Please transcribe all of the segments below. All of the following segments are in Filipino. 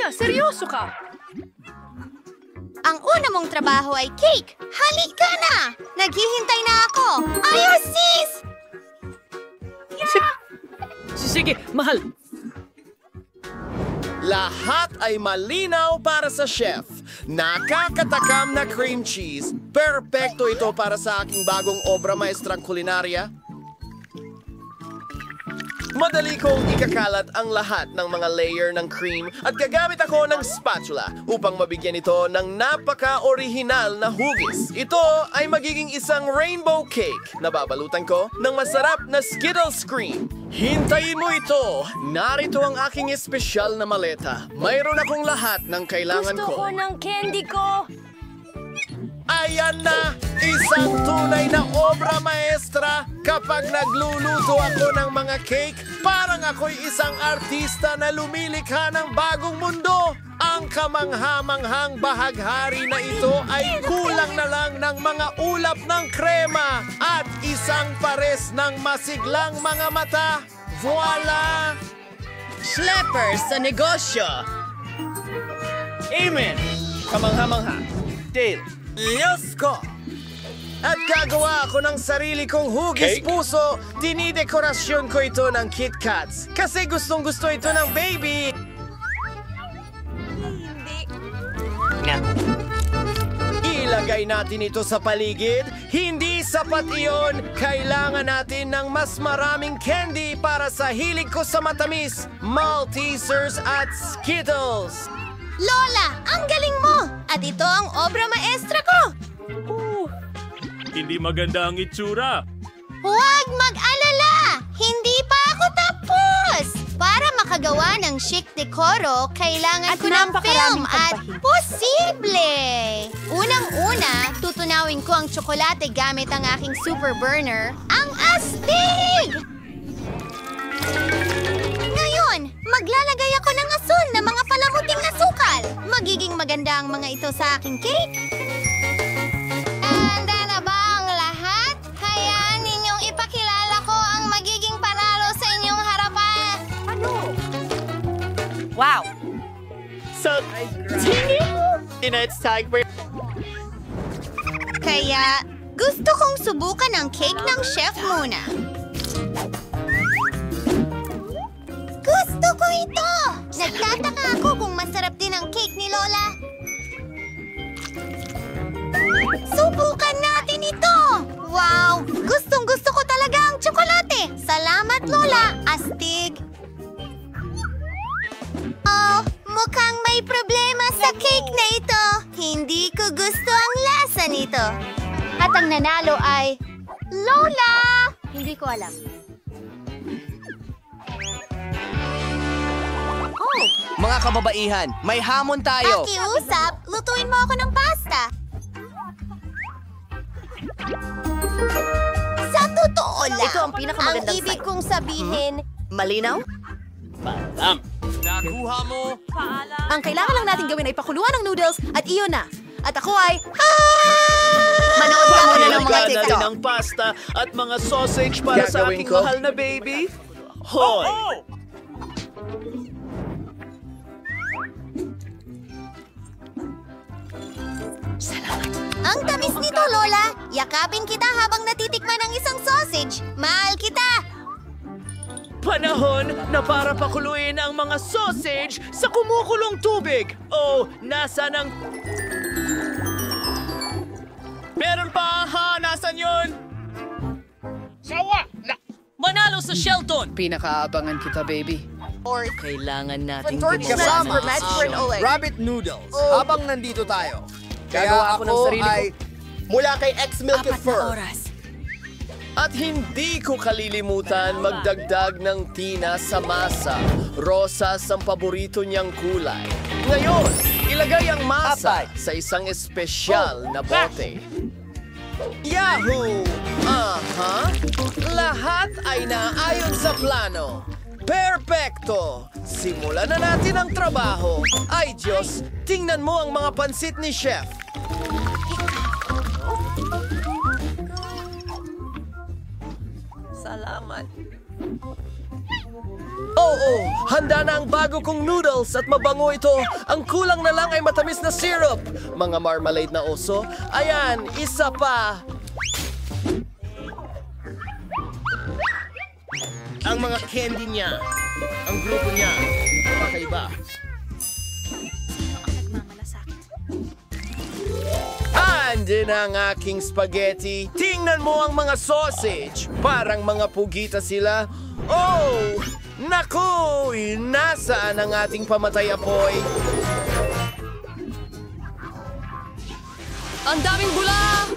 Halika, seryoso ka! Ang una mong trabaho ay cake. Halika na! Naghihintay na ako. Ayos, sis! Sige, mahal. Lahat ay malinaw para sa chef. Nakakatakam na cream cheese. Perpekto ito para sa aking bagong obra maestrang kulinarya. Madali kong ikakalat ang lahat ng mga layer ng cream at gagamit ako ng spatula upang mabigyan ito ng napaka-orihinal na hugis. Ito ay magiging isang rainbow cake na babalutan ko ng masarap na Skittles cream. Hintayin mo ito! Narito ang aking espesyal na maleta. Mayroon akong lahat ng kailangan Gusto ko ko. ng candy ko. Ayan na! Isang tunay na obra maestra! Kapag nagluluto ako ng mga cake, parang ako'y isang artista na lumilikha ng bagong mundo! Ang kamangha-manghang bahaghari na ito ay kulang na lang ng mga ulap ng krema at isang pares ng masiglang mga mata. Voila! Schleppers sa negosyo! Amen! Kamangha-mangha. Dale. Diyos ko! At gagawa ako ng sarili kong hugis Cake? puso. Dinidekorasyon ko ito ng Kit Kats. Kasi gustong-gusto ito ng baby. Ilagay natin ito sa paligid. Hindi sapat iyon. Kailangan natin ng mas maraming candy para sa hilig ko sa matamis, Maltesers at Skittles. Lola, ang galing mo! At ito ang obra maestra ko! Hindi maganda ang itsura. Huwag mag-alala! Hindi pa ako tapos! Para makagawa ng chic decoro, kailangan At ko ng film napakaraming at pagpahid. posible! Unang-una, tutunawin ko ang tsokolate gamit ang aking super burner, ang astig! Ngayon, maglalagay ako ng asul na mga palamuting asukal. Magiging maganda ang mga ito sa aking cake. Handa na ba ang lahat? Hayaan ninyong ipakilala ko ang magiging panalo sa inyong harapan. Wow! So, Kaya, gusto kong subukan ang cake ng chef muna. Gusto ko ito! Nagtataka ako kung masarap din ang cake ni Lola. Subukan natin ito! Wow! Gustong-gusto ko talaga ang tsokolate! Salamat, Lola! Astig! Oh, mukhang may problema sa cake na ito. Hindi ko gusto ang lasa nito. At ang nanalo ay... Lola! Hindi ko alam. Oh, Mga kababaihan, may hamon tayo. pakiusap, lutuin mo ako ng pasta. Sa totoo lang, Ito ang pinakamagandang ang ibig side. kong sabihin, Malinaw? nakuha mo. Ang kailangan lang natin gawin ay pakuluan ng noodles at iyon na. At ako ay... manood ka muna ng mga Handa TikTok. rin ang pasta at mga sausage para sa Gagawin aking ko? mahal na baby. Hoy! Ang tamis nito, Lola. Yakapin kita habang natitikman ang isang sausage. Mahal kita. Panahon na para pakuluin ang mga sausage sa kumukulong tubig. Oh, nasa ng... Meron pa, ha? Nasaan yun? Manalo sa Shelton! Pinakaabangan kita, baby. Kailangan natin Kasama gumawa. Rabbit noodles. Habang nandito tayo. Gagawa ako ng sarili ko. Mula kay X-Milk Fur. At hindi ko kalilimutan magdagdag ng tina sa masa. Rosas ang paborito niyang kulay. Ngayon, ilagay ang masa sa isang espesyal na bote. Yahoo! Aha! Lahat ay naayon sa plano. Perpekto! Simulan na natin ang trabaho. Ay Diyos, tingnan mo ang mga pansit ni Chef. Salamat. Oo, handa na ang bago kong noodles at mabango ito. Ang kulang na lang ay matamis na syrup. Mga marmalade na oso. Ayan, isa pa. Ang mga candy niya. Ang grupo niya. Kakaiba. Andin ang aking spaghetti. Tingnan mo ang mga sausage. Parang mga pugita sila. Oh! Naku! Nasaan ang ating pamatay apoy? Ang daming bula!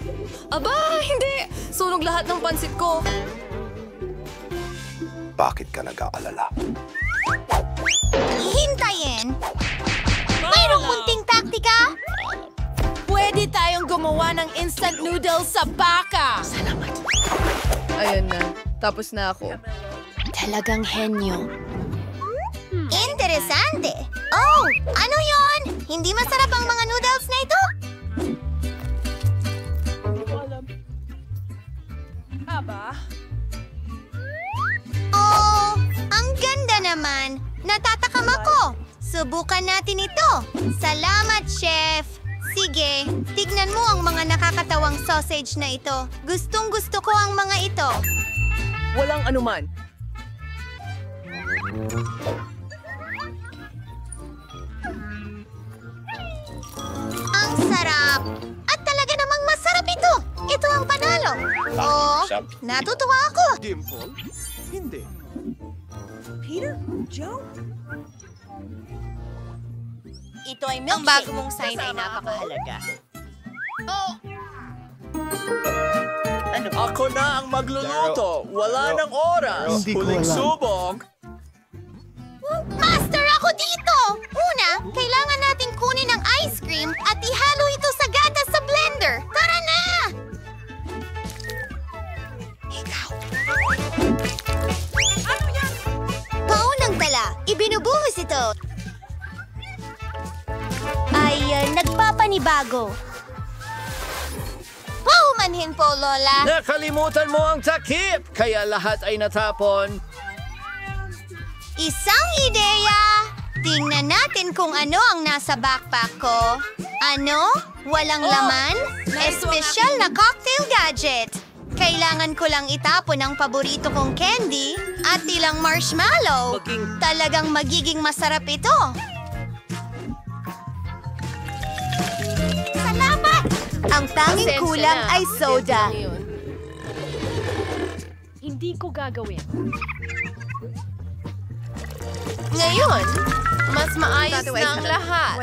Aba, hindi! Sunog lahat ng pansit ko. Bakit ka nag-aalala? Hintayin! Mayroong munting taktika? Pwede tayong gumawa ng instant noodles sa baka! Ayan na. Tapos na ako. Talagang henyo. Interesante. Oh, ano yon? Hindi masarap ang mga noodles na ito? Oh, ang ganda naman. Natatakam ako. Subukan natin ito. Salamat, Chef. Sige, tignan mo ang mga nakakatawang sausage na ito. Gustong-gusto ko ang mga ito. Walang anuman. Ang sarap! At talaga namang masarap ito! Ito ang panalo! Oh, natutuwa ako! Dimple? Hindi. Ito ay milkshake. Ang bago mong sign ay napakahalaga. Ako na ang magluluto. Wala nang oras. Huling subok. Master, ako dito! Una, kailangan nating kunin ang ice cream at ihalo ito sa gatas sa blender. Tara na! Ikaw. Ano yan? Paunang tala, ibinubuhos ito. Ay, nagpapanibago. Paumanhin po, Lola. Nakalimutan mo ang takip. Kaya lahat ay natapon. Isang ideya! Tingnan natin kung ano ang nasa backpack ko. Ano? Walang laman? Espesyal na cocktail gadget. Kailangan ko lang itapon ang paborito kong candy at ilang marshmallow. Talagang magiging masarap ito. Salamat! Ang tanging kulang ay soda. Hindi ko gagawin. Ngayon, mas maayos na ang lahat.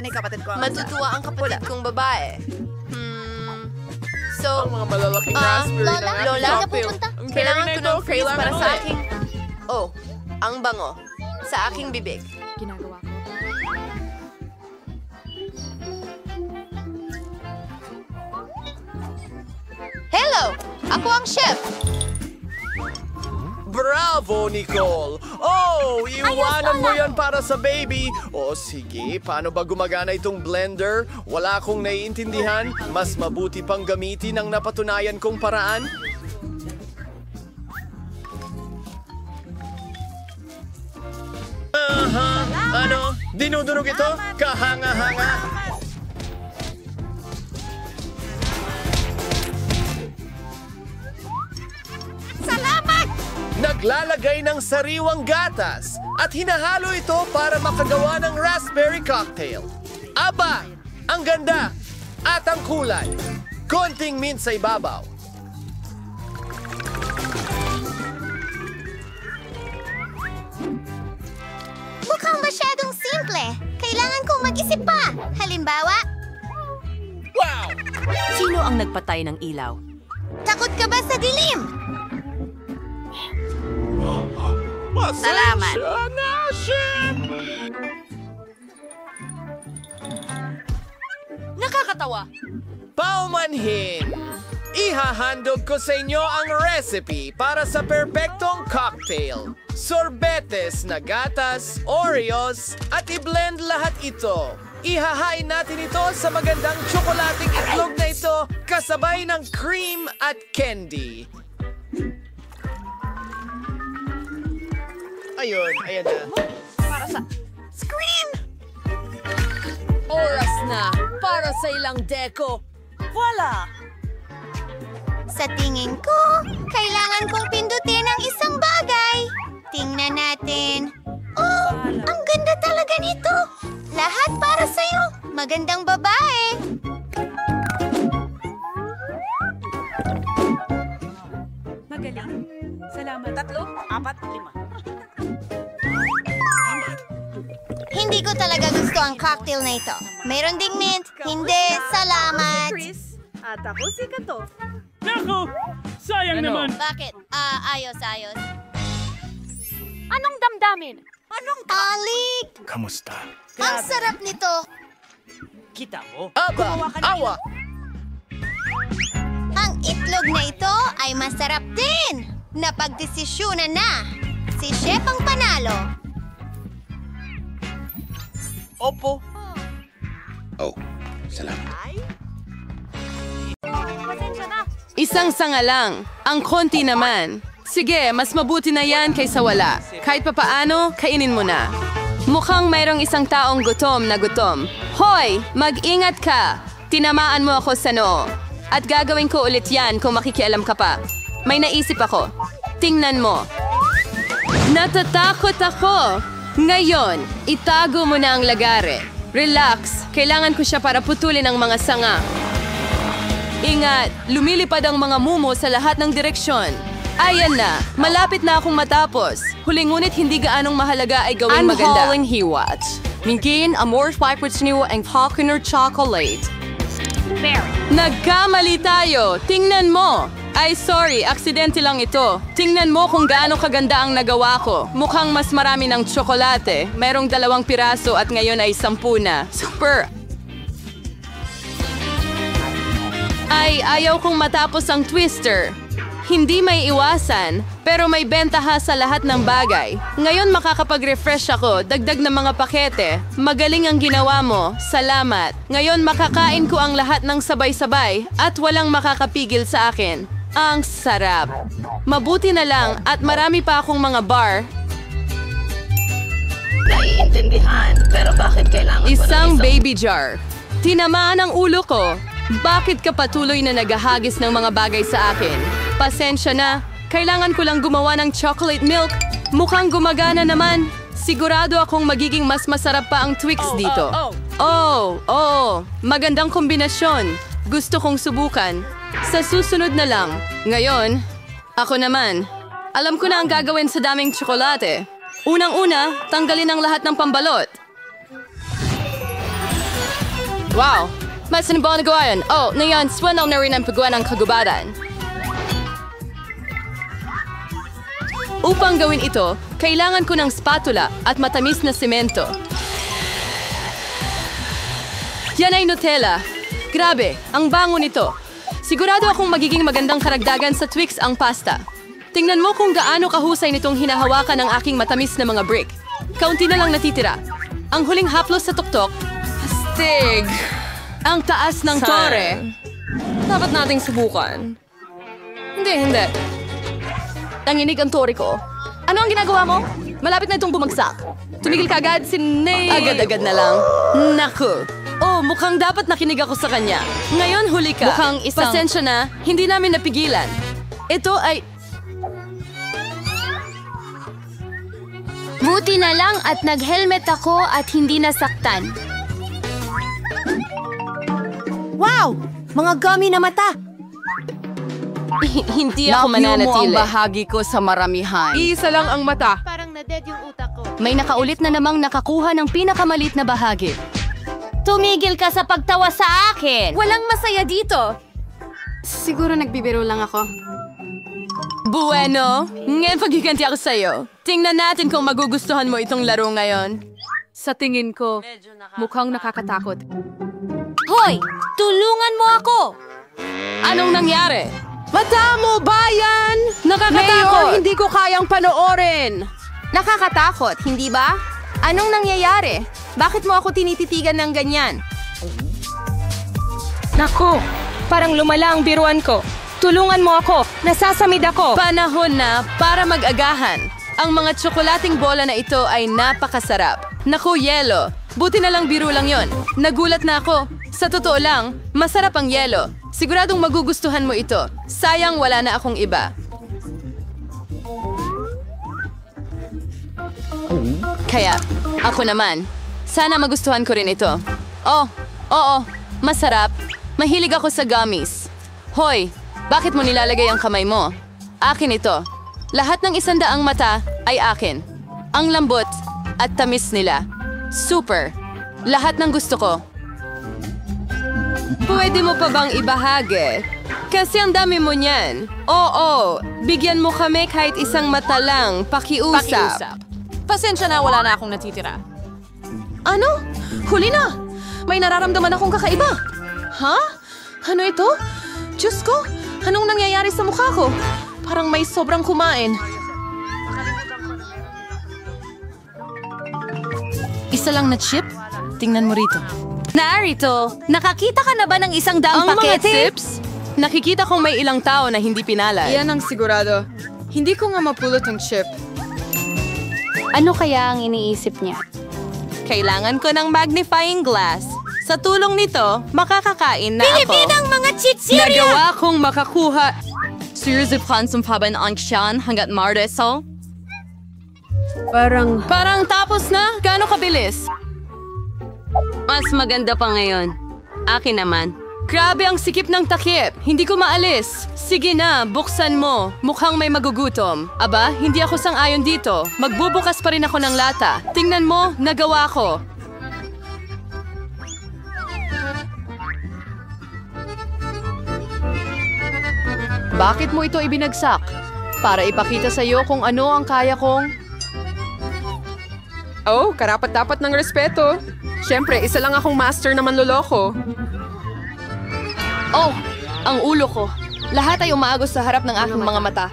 Matutuwa ang kapatid kong babae. So, Ang mga malalaking raspberry Lola, ng aking Lola, cocktail. napupunta. Ang kailangan ko berry na ng ito, freeze para kailangan sa ulit. aking... Oh, ang bango. Sa aking bibig. Ginagawa ko. Hello! Ako ang chef! Bravo, Nicole! Oh, iwanan mo yan para sa baby! O sige, paano ba gumagana itong blender? Wala akong naiintindihan. Mas mabuti pang gamitin ang napatunayan kong paraan. Aha! Ano? Dinudunog ito? Kahanga-hanga! Salamat! Naglalagay ng sariwang gatas at hinahalo ito para makagawa ng raspberry cocktail. Aba! Ang ganda! At ang kulay. Konting mint sa ibabaw. Mukhang masyadong simple. Kailangan kong mag-isip pa. Halimbawa, Wow! Sino ang nagpatay ng ilaw? takot ka ba sa dilim? Salamat! Na, chef! Nakakatawa! Paumanhin! Ihahandog ko sa inyo ang recipe para sa perpektong cocktail. Sorbetes na gatas, Oreos, at i-blend lahat ito. Ihahain natin ito sa magandang tsokolating itlog na ito kasabay ng cream at candy. Ayun, ayan na. Oras na para sa ilang deko. Voila! Sa tingin ko, kailangan kong pindutin ang isang bagay. Tingnan natin. Oh, ang ganda talaga nito. Lahat para sa'yo. Magandang babae. Magaling. Salamat. 3, 4, 5. Hindi ko talaga gusto ang cocktail na ito. Mayroon ding mint. Hindi, salamat. At ako si Kato. Naku! Sayang naman! Bakit? Ayos. Anong damdamin? Alik! Kamusta? Ang sarap nito. Kita mo? Awa! Ang itlog na ito ay masarap din. Napagdesisyonan na. Si Chef ang panalo. Opo. Oh, salamat. Isang sanga lang. Ang konti naman. Sige, mas mabuti na yan kaysa wala. Kahit papaano, kainin mo na. Mukhang mayroong isang taong gutom na gutom. Hoy! Mag-ingat ka! Tinamaan mo ako sa noo. At gagawin ko ulit yan kung makikialam ka pa. May naisip ako. Tingnan mo. Natatakot ako! Ngayon, itago mo na ang lagare. Relax. Kailangan ko siya para putulin ang mga sanga. Ingat, lumilipad ang mga mumo sa lahat ng direksyon. Ayan na, malapit na akong matapos. Huling ngunit hindi gaanong mahalaga ay gawing maganda. Ang hiwat. Mingin, amor fireworks niyo ang coconut chocolate. Nagkamali tayo! Tingnan mo! Ay, sorry, aksidente lang ito. Tingnan mo kung gaano kaganda ang nagawa ko. Mukhang mas marami ng tsokolate. Merong 2 piraso at ngayon ay 10 na. Super! Ay, ayaw kong matapos ang twister. Hindi may iwasan, pero may bentaha sa lahat ng bagay. Ngayon makakapag-refresh ako, dagdag na mga pakete. Magaling ang ginawa mo, salamat. Ngayon makakain ko ang lahat ng sabay-sabay at walang makakapigil sa akin. Ang sarap. Mabuti na lang at marami pa akong mga bar. Naiintindihan, pero bakit kailangan Isang baby jar. Tinamaan ang ulo ko. Bakit ka patuloy na naghahagis ng mga bagay sa akin? Pasensya na. Kailangan ko lang gumawa ng chocolate milk. Mukhang gumagana naman. Sigurado akong magiging mas masarap pa ang Twix dito. Magandang kombinasyon. Gusto kong subukan. Sa susunod na lang. Ngayon, ako naman. Alam ko na ang gagawin sa daming tsokolate. Unang-una, tanggalin ang lahat ng pambalot. Wow! Mas sinibaw na gawain. Ngayon, swanaw na rin ang paggawa ng kagubatan. Upang gawin ito, kailangan ko ng spatula at matamis na semento. Yan ay Nutella. Grabe, ang bango nito. Sigurado akong magiging magandang karagdagan sa Twix ang pasta. Tingnan mo kung gaano kahusay nitong hinahawakan ng aking matamis na mga brick. Kaunti na lang natitira. Ang huling haplos sa tuktok. Astig! Ang taas ng tore. Dapat nating subukan. Hindi. Nanginig ang tore ko. Ano ang ginagawa mo? Malapit na itong bumagsak. Tumigil ka agad, Agad-agad na lang. Naku. Mukhang dapat nakinig ako sa kanya. Ngayon huli ka. Mukhang pasensya na, hindi namin napigilan. Ito ay... Buti na lang at nag-helmet ako at hindi nasaktan. Wow! Mga gummy na mata! Hindi ako mananatili. mo ang bahagi ko sa maramihan. Iisa lang ang mata. Parang na-dead yung utak ko. May nakaulit na namang nakakuha ng pinakamalit na bahagi. Tumigil ka sa pagtawa sa akin! Walang masaya dito! Siguro nagbibiro lang ako. Bueno, ngayon paghiganti ako sa'yo. Tingnan natin kung magugustuhan mo itong laro ngayon. Sa tingin ko, mukhang nakakatakot. Hoy! Tulungan mo ako! Anong nangyari? Mata mo, bayan! Nakakatakot! Hindi ko kayang panoorin! Nakakatakot, hindi ba? Anong nangyayari? Bakit mo ako tinititigan ng ganyan? Nako, parang lumala ang biruan ko. Tulungan mo ako, nasasamid ako. Panahon na para mag-agahan. Ang mga tsokolating bola na ito ay napakasarap. Naku, yelo. Buti na lang biro lang yon. Nagulat na ako. Sa totoo lang, masarap ang yelo. Siguradong magugustuhan mo ito. Sayang wala na akong iba. Kaya, ako naman. Sana magustuhan ko rin ito. Oh, oo, masarap. Mahilig ako sa gummies. Hoy, bakit mo nilalagay ang kamay mo? Akin ito. Lahat ng 100 mata ay akin. Ang lambot at tamis nila. Super. Lahat ng gusto ko. Pwede mo pa bang ibahagi? Kasi ang dami mo niyan. Oo, bigyan mo kami kahit 1 mata lang. Pakiusap. Pasensya na, wala na akong natitira. Ano? Huli na! May nararamdaman akong kakaiba. Ha? Ano ito? Diyos ko, anong nangyayari sa mukha ko? Parang may sobrang kumain. Isa lang na chip? Tingnan mo rito. Narito, nakakita ka na ba ng 100 Ang mga pakete? tips? Nakikita kong may ilang tao na hindi pinalay. Yan ang sigurado. Hindi ko nga mapulot ang chip. Ano kaya ang iniisip niya? Kailangan ko ng magnifying glass. Sa tulong nito, makakakain na ako. Pilipinang mga chichirya! Nagawa kong makakuha. Sirzipkan sumpaban ang siyan hanggat mardeso. Parang tapos na? Gaano kabilis? Mas maganda pa ngayon. Akin naman. Grabe ang sikip ng takip. Hindi ko maalis. Sige na, buksan mo. Mukhang may magugutom. Aba, hindi ako sang-ayon dito. Magbubukas pa rin ako ng lata. Tingnan mo, nagawa ko. Bakit mo ito ibinagsak? Para ipakita sa iyo kung ano ang kaya kong... Oh, karapat-dapat ng respeto. Siyempre, isa lang akong master na manloloko. Oh, ang ulo ko. Lahat ay umaagos sa harap ng aking mga mata.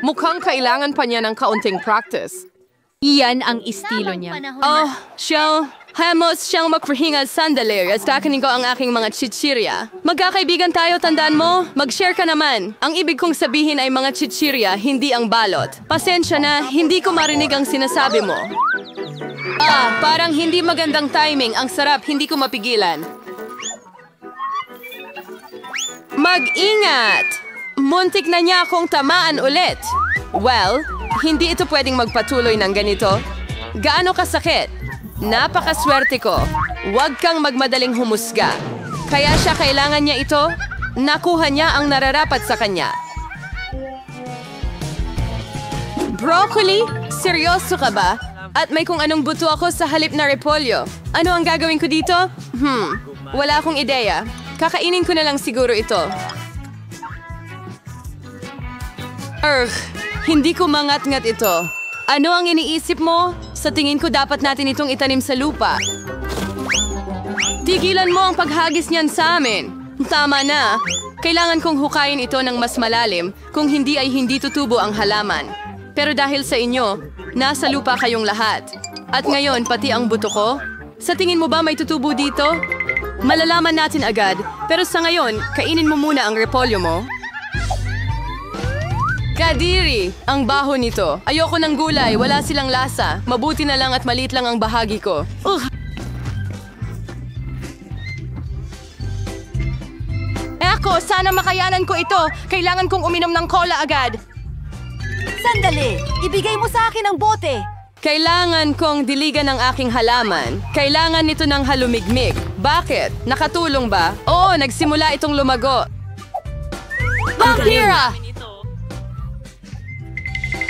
Mukhang kailangan pa niya ng kaunting practice. Iyan ang estilo niya. Oh, Hamos siyang magpahinga sandali at takanin ko ang aking mga chichirya. Magkakaibigan tayo, tandaan mo? Mag-share ka naman. Ang ibig kong sabihin ay mga chichirya, hindi ang balot. Pasensya na, hindi ko marinig ang sinasabi mo. Parang hindi magandang timing. Ang sarap, hindi ko mapigilan. Mag-ingat! Muntik na niya akong tamaan ulit. Well, hindi ito pwedeng magpatuloy ng ganito. Gaano kasakit? Napakaswerte ko. Huwag kang magmadaling humusga. Kaya siya kailangan niya ito. Nakuha niya ang nararapat sa kanya. Broccoli? Seryoso ka ba? At may kung anong buto ako sa halip na repolyo. Ano ang gagawin ko dito? Wala akong ideya. Kakainin ko na lang siguro ito. Hindi ko mangat-ngat ito. Ano ang iniisip mo? Sa tingin ko dapat natin itong itanim sa lupa. Tigilan mo ang paghagis niyan sa amin. Tama na. Kailangan kong hukayin ito ng mas malalim, kung hindi ay hindi tutubo ang halaman. Pero dahil sa inyo, nasa lupa kayong lahat. At ngayon, pati ang buto ko? Sa tingin mo ba may tutubo dito? Malalaman natin agad, pero sa ngayon, kainin mo muna ang repolyo mo. Kadiri! Ang baho nito. Ayoko ng gulay, wala silang lasa. Mabuti na lang at maliit lang ang bahagi ko. Ako, sana makayanan ko ito. Kailangan kong uminom ng cola agad. Sandali! Ibigay mo sa akin ang bote! Kailangan kong diligan ang aking halaman. Kailangan nito ng halumigmig. Bakit? Nakatulong ba? Oo, nagsimula itong lumago. Vampira!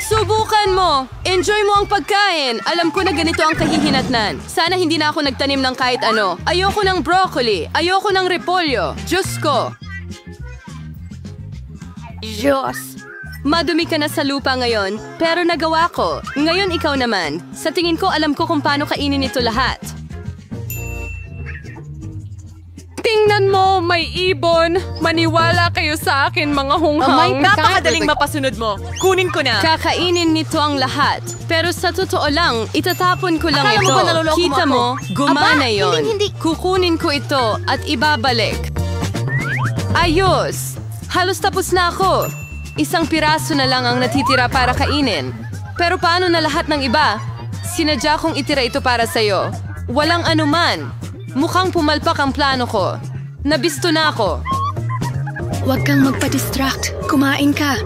Subukan mo! Enjoy mo ang pagkain! Alam ko na ganito ang kahihinatnan. Sana hindi na ako nagtanim ng kahit ano. Ayoko ng broccoli. Ayoko ng repolyo. Diyos ko! Diyos! Madumi ka na sa lupa ngayon, pero nagawa ko. Ngayon ikaw naman. Sa tingin ko alam ko kung paano kainin ito lahat. Tingnan mo, may ibon. Maniwala kayo sa akin, mga hunghang. Napakadaling mapasunod mo. Kunin ko na. Kakainin nito ang lahat. Pero sa totoo lang, itatapon ko lang Akala mo ito. ba naloloko mo Kita ako? mo, gumana Aba, yon. hindi. Kukunin ko ito at ibabalik. Ayos! Halos tapos na ako. Isang piraso na lang ang natitira para kainin. Pero paano na lahat ng iba? Sinadya kong itira ito para sa'yo. Walang anuman. Mukhang pumalpak ang plano ko. Nabisto na ako. Huwag kang magpa-distract. Kumain ka.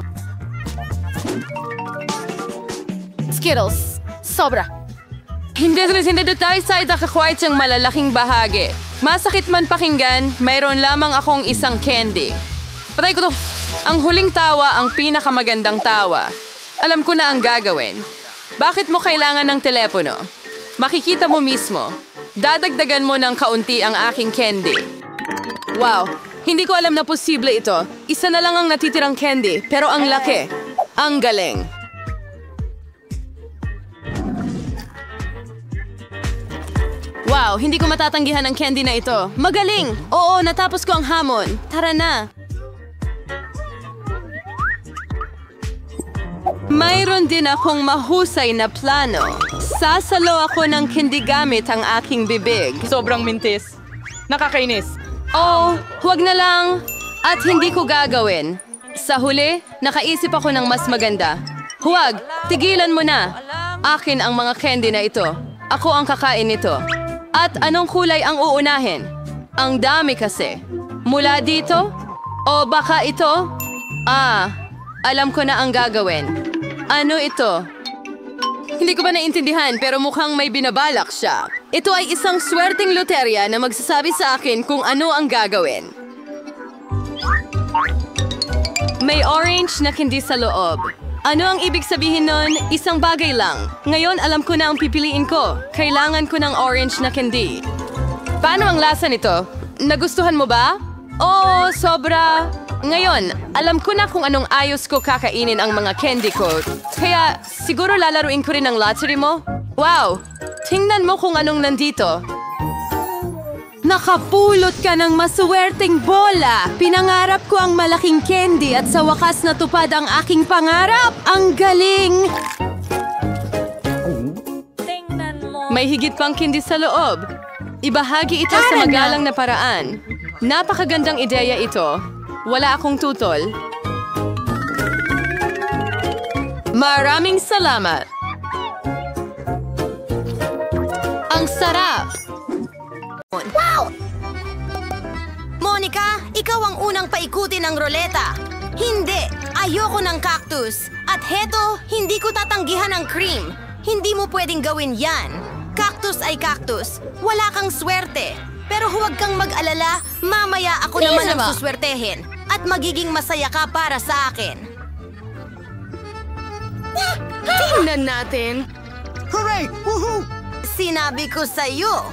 Skittles. Sobra. Hindi tayo sa itakakwait siyang malalaking bahagi. Masakit man pakinggan, mayroon lamang akong isang candy. Patay ko to. Ang huling tawa ang pinakamagandang tawa. Alam ko na ang gagawin. Bakit mo kailangan ng telepono? Makikita mo mismo. Dadagdagan mo ng kaunti ang aking candy. Wow, hindi ko alam na posible ito. Isa na lang ang natitirang candy, pero ang laki. Ang galing. Wow, hindi ko matatanggihan ang candy na ito. Magaling! Oo, natapos ko ang hamon. Tara na. Mayroon din akong mahusay na plano. Sasalo ako ng candy gamit ang aking bibig. Sobrang mintis. Nakakainis. Oh, huwag na lang. At hindi ko gagawin. Sa huli, nakaisip ako ng mas maganda. Huwag, tigilan mo na. Akin ang mga candy na ito. Ako ang kakain nito. At anong kulay ang uunahin? Ang dami kasi. Mula dito? O baka ito? Alam ko na ang gagawin. Ano ito? Hindi ko ba naintindihan pero mukhang may binabalak siya. Ito ay isang swerteng loterya na magsasabi sa akin kung ano ang gagawin. May orange na candy sa loob. Ano ang ibig sabihin nun? Isang bagay lang. Ngayon alam ko na ang pipiliin ko. Kailangan ko ng orange na candy. Paano ang lasa nito? Nagustuhan mo ba? Oo, sobra. Ngayon, alam ko na kung anong ayos ko kakainin ang mga candy ko. Kaya siguro lalaruin ko rin ang lottery mo. Wow! Tingnan mo kung anong nandito. Nakapulot ka ng masuwerteng bola! Pinangarap ko ang malaking candy at sa wakas natupad ang aking pangarap! Ang galing! May higit pang candy sa loob. Ibahagi ito sa magalang na paraan. Napakagandang ideya ito. Wala akong tutol. Maraming salamat! Ang sarap! Wow! Monica, ikaw ang unang paikutin ng roleta. Hindi, ayoko ng cactus. At heto, hindi ko tatanggihan ang cream. Hindi mo pwedeng gawin yan. Cactus ay cactus. Wala kang swerte. Pero huwag kang mag-alala, mamaya ako naman ang suswertehin. At magiging masaya ka para sa akin. Tingnan natin. Hooray! Woohoo! Sinabi ko sa'yo.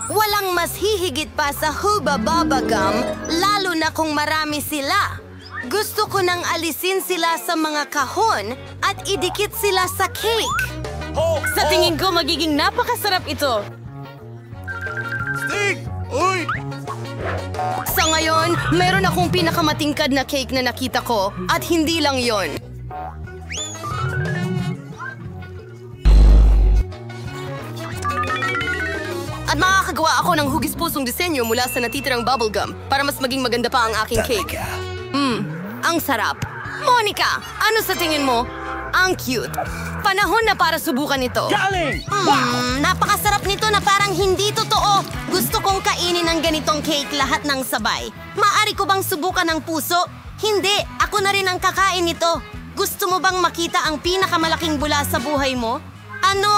Walang mas hihigit pa sa Hubba Bubba Gum, lalo na kung marami sila. Gusto ko nang alisin sila sa mga kahon at idikit sila sa cake. Sa tingin ko, magiging napakasarap ito. Stig! Uy! Sa ngayon, meron akong pinakamatingkad na cake na nakita ko at hindi lang yon. At makakagawa ako ng hugis-pusong disenyo mula sa natitirang bubblegum para mas maging maganda pa ang aking cake. Ang sarap. Monica, ano sa tingin mo? Ang cute. Panahon na para subukan ito. Napakasarap nito na parang hindi totoo. Gusto kong kainin ng ganitong cake lahat ng sabay. Maaari ko bang subukan ng puso? Hindi, ako na rin ang kakain nito. Gusto mo bang makita ang pinakamalaking bula sa buhay mo? Ano?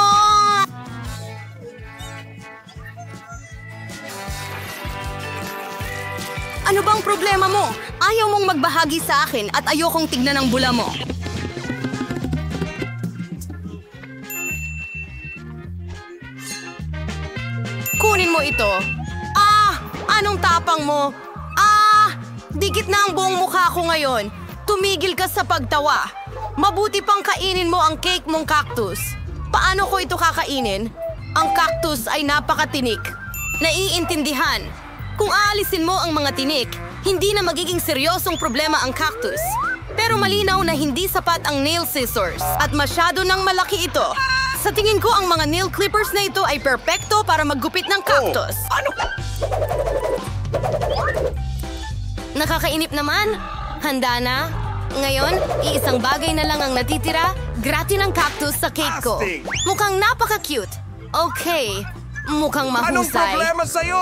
Ano bang problema mo? Ayaw mong magbahagi sa akin at ayokong tignan ang bula mo. Kunin mo ito. Anong tapang mo? Dikit na ang buong mukha ko ngayon. Tumigil ka sa pagtawa. Mabuti pang kainin mo ang cake mong cactus. Paano ko ito kakainin? Ang cactus ay napakatinik. Naiintindihan. Kung aalisin mo ang mga tinik, hindi na magiging seryosong problema ang cactus. Pero malinaw na hindi sapat ang nail scissors at masyado nang malaki ito. Sa tingin ko, ang mga nail clippers na ito ay perpekto para maggupit ng cactus. Nakakainip naman. Handa na? Ngayon, iisang bagay na lang ang natitira, gratin ng cactus sa cake ko. Mukhang napaka-cute. Okay, mukhang mahusay. Anong problema sa'yo?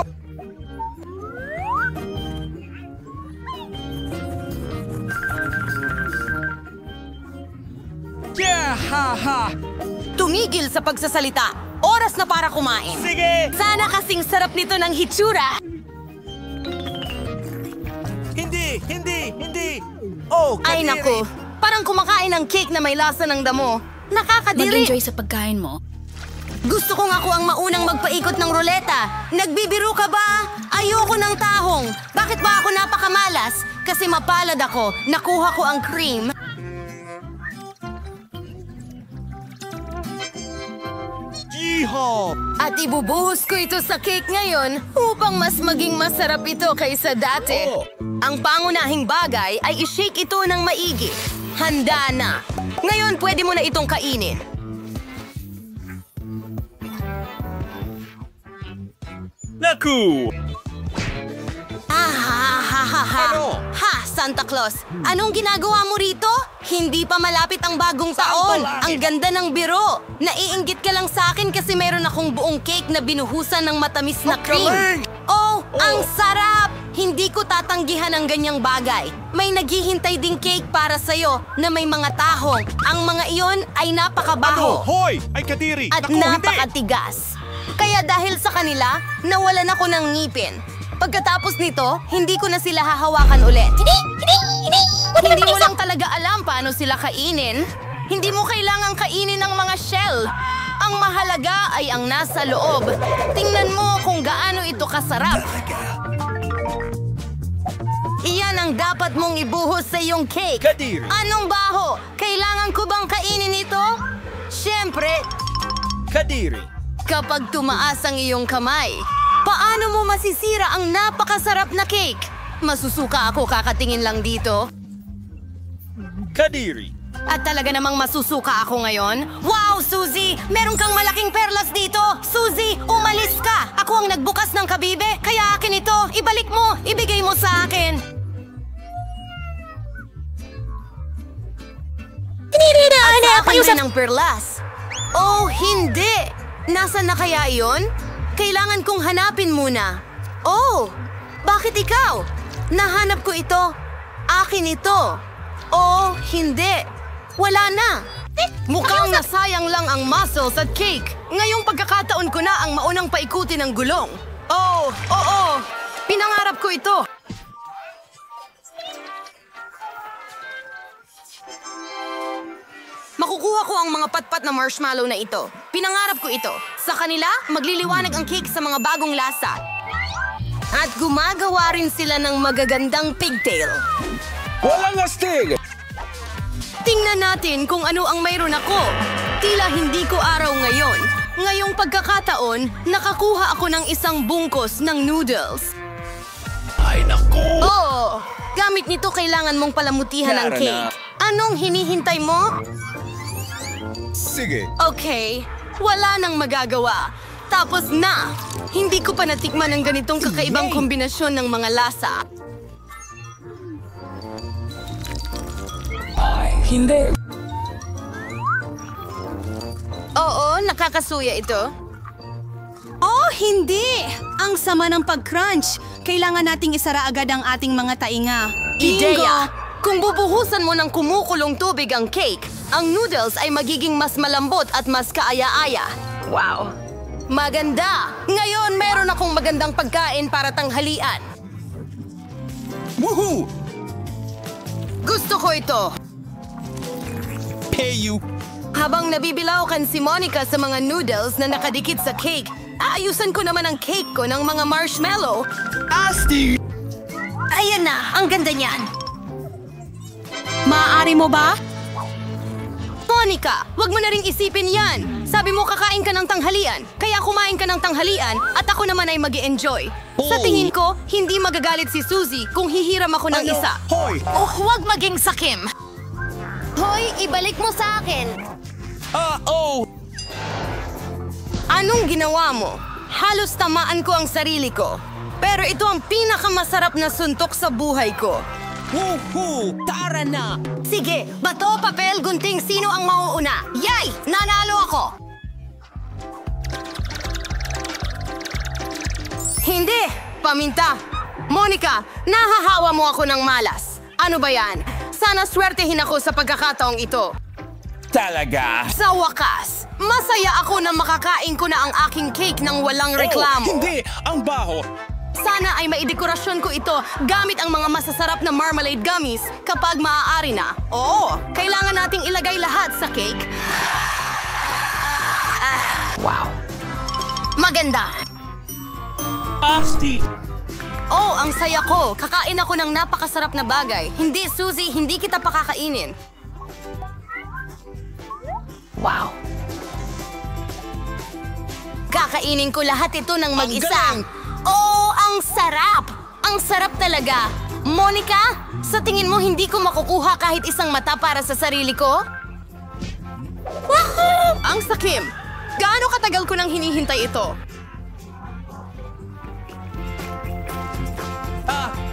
Yeah, ha. Tumigil sa pagsasalita. Oras na para kumain. Sige! Sana kasing sarap nito ng hitsura. Hindi! Oh, Ay kadiri! naku, parang kumakain ng cake na may lasa ng damo. Nakakadiri. Mag-enjoy sa pagkain mo. Gusto kong ako ang maunang magpaikot ng ruleta. Nagbibiro ka ba? Ayoko ng tahong. Bakit ba ako napakamalas? Kasi mapalad ako. Nakuha ko ang cream. At ibubuhos ko ito sa cake ngayon upang mas maging masarap ito kaysa dati. Ang pangunahing bagay ay i-shake ito ng maigi. Handa na. Ngayon, pwede mo na itong kainin. Naku! Ha, Santa Claus! Anong ginagawa mo rito? Hindi pa malapit ang bagong taon. Ang ganda ng biro. Naiinggit ka lang sa akin kasi meron akong buong cake na binuhusan ng matamis na cream. Oh, ang sarap! Hindi ko tatanggihan ang ganyang bagay. May naghihintay ding cake para sa'yo na may mga tahong. Ang mga iyon ay napakabaho. Hoy! Ay kadiri! At Naku, napakatigas. Kaya dahil sa kanila, nawalan ako ng ngipin. Pagkatapos nito, hindi ko na sila hahawakan ulit. Hindi mo lang talaga alam paano sila kainin. Hindi mo kailangang kainin ang mga shell. Ang mahalaga ay ang nasa loob. Tingnan mo kung gaano ito kasarap. Iyan ang dapat mong ibuhos sa iyong cake. Kadiri. Anong baho? Kailangan ko bang kainin ito? Siyempre, Kadiri! kapag tumaas ang iyong kamay, paano mo masisira ang napakasarap na cake? Masusuka ako kakatingin lang dito. Kadiri! At talaga namang masusuka ako ngayon? Wow, Suzy! Meron kang malaking perlas dito! Suzy, umalis ka! Ako ang nagbukas ng kabibe, kaya akin ito. Ibalik mo! Ibigay mo sa akin! At sa akin rin ang perlas. Oh, hindi! Nasaan na kaya iyon? Kailangan kong hanapin muna. Oh, bakit ikaw? Nahanap ko ito. Akin ito. Oh, hindi. Wala na. Mukhang nasayang lang ang muscles at cake. Ngayong pagkakataon ko na ang maunang paikutin ng gulong. Oh, oo. Pinangarap ko ito. Makukuha ko ang mga patpat na marshmallow na ito. Pinangarap ko ito. Sa kanila, magliliwanag ang cake sa mga bagong lasa. At gumagawa rin sila ng magagandang pigtail. Walang astig! Tingnan natin kung ano ang mayroon ako. Tila hindi ko araw ngayon. Ngayong pagkakataon, nakakuha ako ng isang bungkos ng noodles. Ay naku! Oo! Gamit nito kailangan mong palamutihan ang Yara cake. na. Anong hinihintay mo? Sige. Okay, wala nang magagawa. Tapos na! Hindi ko pa natikman ang ganitong kakaibang kombinasyon ng mga lasa. Hindi. Oo, nakakasuya ito. Oh, hindi! Ang sama ng pag-crunch. Kailangan nating isara agad ang ating mga tainga. Ideya! Kung bubuhusan mo ng kumukulong tubig ang cake, ang noodles ay magiging mas malambot at mas kaaya-aya. Wow! Maganda! Ngayon, meron akong magandang pagkain para tanghalian. Woohoo! Gusto ko ito. Pay you. Habang nabibilaukan si Monica sa mga noodles na nakadikit sa cake, aayusan ko naman ang cake ko ng mga marshmallow. Asti! Ayan na, ang ganda niyan. Maaari mo ba? Monica, wag mo na ring isipin yan. Sabi mo kakain ka ng tanghalian, kaya kumain ka ng tanghalian at ako naman ay mag-e-enjoy. Sa tingin ko, hindi magagalit si Suzy kung hihiram ako ng isa. Hoy! Oh, huwag maging sakim. Hoy, ibalik mo sa akin. Oh! Anong ginawa mo? Halos tamaan ko ang sarili ko. Pero ito ang pinakamasarap na suntok sa buhay ko. Woohoo! Tara na! Sige, bato, papel, gunting, sino ang mauuna? Yay! Nanalo ako! Hindi! Paminta! Monica, nahahawa mo ako ng malas. Ano ba yan? Sana swertehin ako sa pagkakataong ito. Talaga? Sa wakas, masaya ako na makakain ko na ang aking cake ng walang reklamo. Hindi! Ang baho! Sana ay maidekorasyon ko ito gamit ang mga masasarap na marmalade gummies kapag maaari na. Oo, kailangan nating ilagay lahat sa cake. Wow. Maganda. Asti! Oh, ang saya ko. Kakain ako ng napakasarap na bagay. Hindi, Suzy, hindi kita pakakainin. Wow. Kakainin ko lahat ito ng mag-isa. Oh, ang sarap! Ang sarap talaga. Monica, sa tingin mo hindi ko makukuha kahit isang mata para sa sarili ko? Wahoo! Ang sakim! Gaano katagal ko nang hinihintay ito?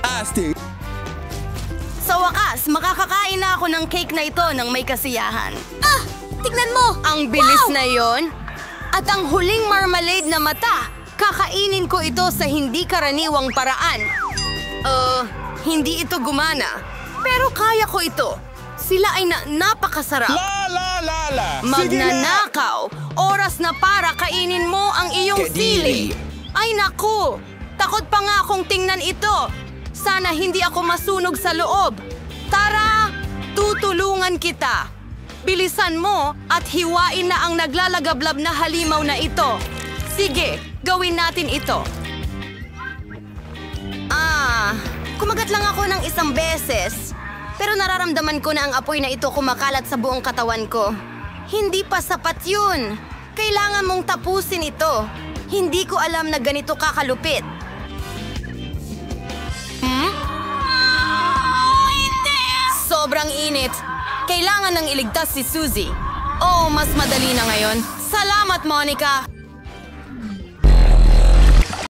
Asti! Sa wakas, makakakain na ako ng cake na ito ng may kasiyahan. Ah! Tignan mo! Ang bilis na yon. At ang huling marmalade na mata, kakainin ko ito sa hindi karaniwang paraan. Hindi ito gumana. Pero kaya ko ito. Sila ay napakasarap. Magnanakaw. Oras na para kainin mo ang iyong sili. Ay naku! Takot pa nga akong tingnan ito. Sana hindi ako masunog sa loob. Tara! Tutulungan kita. Bilisan mo at hiwain na ang naglalagablab na halimaw na ito. Sige, gawin natin ito. Kumagat lang ako ng isang beses. Pero nararamdaman ko na ang apoy na ito kumakalat sa buong katawan ko. Hindi pa sapat yun. Kailangan mong tapusin ito. Hindi ko alam na ganito kakalupit. Sobrang init. Kailangan nang iligtas si Suzy. Oh, mas madali na ngayon. Salamat, Monica!